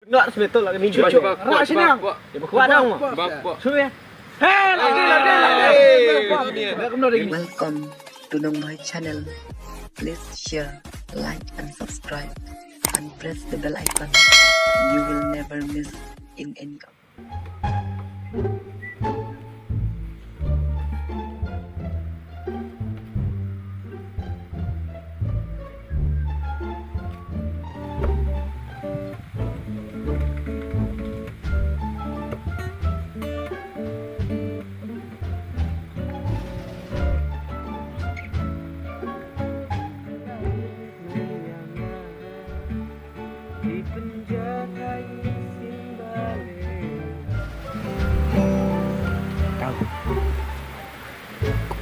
Nggak sebetul lagi nih. Coba Rak sini bang. Ya kuat dong. Sudah. Hei, lagi. Welcome to Nongboy channel. Please share, like and subscribe and press the bell icon. You will never miss in any of.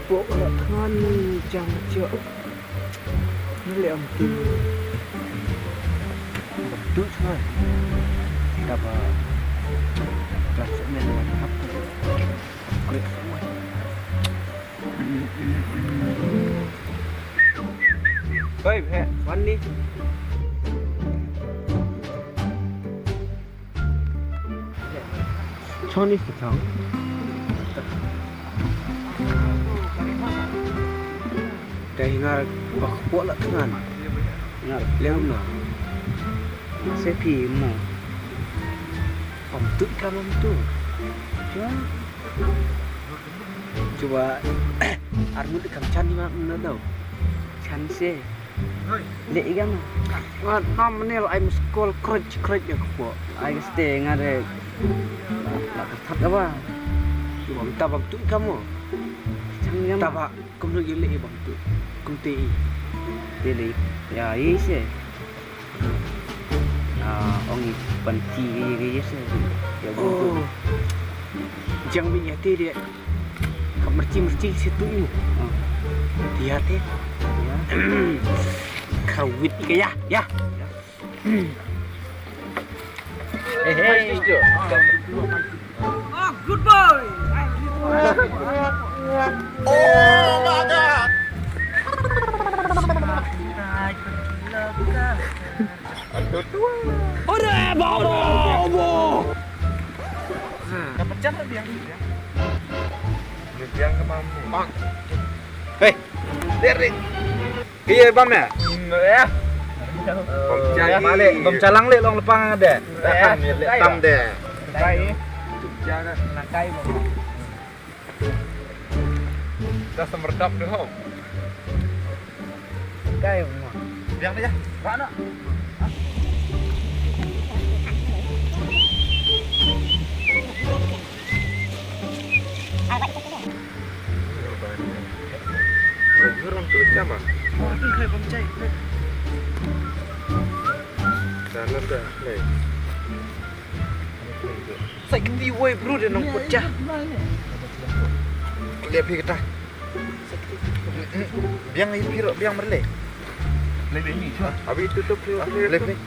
Bộ là thân chẳng chợ nó liệu tìm một chút thôi đập là sẽ nên là hấp quyết ơi mẹ ăn đi cho đi thì cháu đây nga bak pola tangan nga lem na sepi mo pamtut ka mamtu coba armut kam chan ni ma daw chan se le igam wa nam ne ai muskol crunch ya ko ai ste nga de la that apa coba minta pamtut kamu chan taba kamu le pamtut kunti pilih ya isi ongi panci isi ya betul jangan menyati dia merci situ ini dia teh ya kawit ya hey oh good boy oh my god. Udah, bobo. Dapat jam biang dia. Biang ke mampu. Bang. Hei, Derek. Iya, Bang ya? Ya. Bom calang le long lepang ada. Tahan le tam deh. Kai. Jangan nak kai bang. Dah semerdap dah ho. Kai bang. Biang aja. Mana? Orang tulis apa? Ini kayak pemcai. Salah dah, leh. Saya gini woi bro dia nong pecah. Lihat kita. Biang ini piro, biang merle. Lebih ini cua. Habis itu tuh lebih.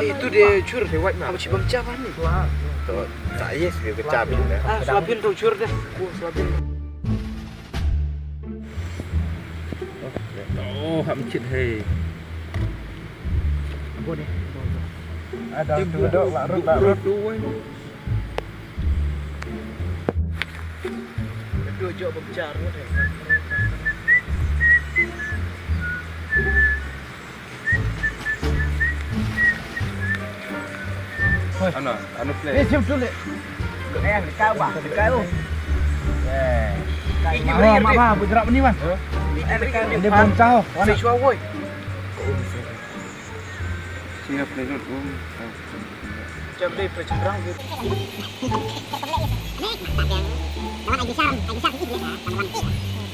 Itu dia cur dia white mah. Apa sih pemcah apa nih? Tuh, saya sih kecabin dah. Suapin tuh cur deh. Suapin. Oh, hạm chít hề. Vô đi. Ada duduk larut duwe. Dua jok pecah rut deh. Anu play. Eh, jom dulu. Yang dekat bah, dekat tu. Mama, bergerak ni man. Dia boncang. Mana cua woi. Siap ni tu. Jam dia percemberang gitu. Ni, jangan lagi sarang ini ya, sama nanti.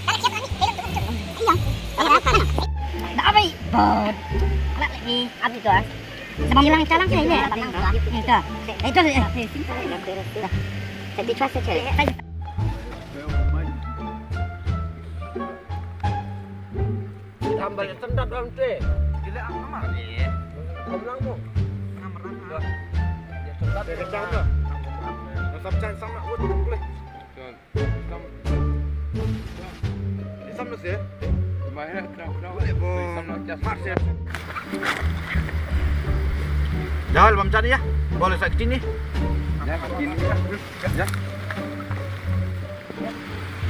Kalau siap lagi, iya. Dah apa? Anak lagi, apa itu ah? Sebab hilang calang saya ni. Itu. Tapi cuaca cerah. Tambah tendap dalam teh. Gila apa mah? Iya. Komlang mo. Namerang ha. Ya tendap dari kecang tu. Nasab cang sama wud boleh. Sam. Sam lu sih. Banyak kerang. Boleh bo. Sam nak jas. Mars ya. Jauh bam cani ya. Boleh saya kecil ni? Ya, begini ya. Ya.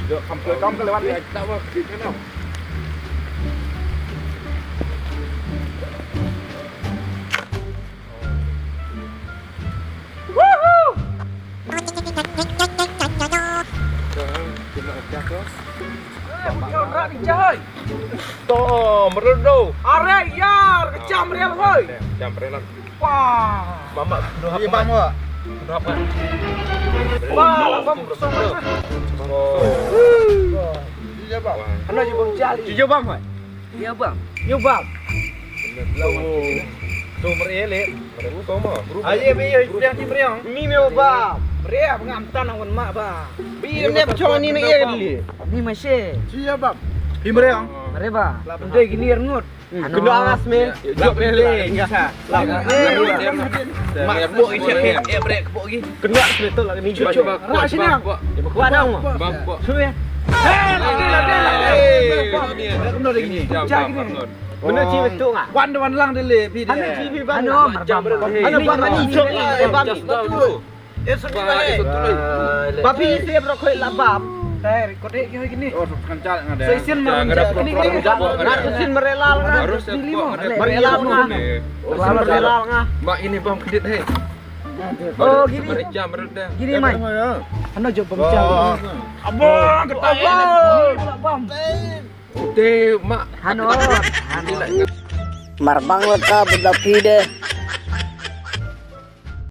Duk, kamu kelewat ni. Tak apa, begini tau. Toh, meredo. Are yar, kecam real woi. Jam perelan. Wah. Mama, Iya, bang, Wak. berapa? Wah, bang kosong. Iya, bang. Ano je bang jali. Jujur bang, Pak. Ya bang. Yo bang. Tu merele, meredo tu mah. Ayo, biar yang di meriang. Ni me bang. Ria pengamtan awan mak bang. Biar ni pecah ni nak iya kali. Ni masih. Iya, bang. Di meriang. Mari bang. Udah gini rengut. Kena angas men. Jok merele. Mak bok isi. Brek bok lagi. Kena betul lah ni. Coba Nak sini bang. Kuat dah mah. Bang, bok. Suruh ya. Kena lagi ni. Benar ci betul ngah? Wan lang dele pi dia. Ano jam berapa? Ano bang ni jok bang. Papi saya berokoi labam. Teh, kodek gini. Oh, kencal ngada. Seisin mah. Ratusin merelal ngah. Harus Merelal ngah. Merelal ngah. Mak ini bang kedit hei. Oh gini. Merejam meredah. Gini mai. Ano jo pemcang. Abang, Abang. Labam. Udah, mak. Ano. Marbang lata budak pide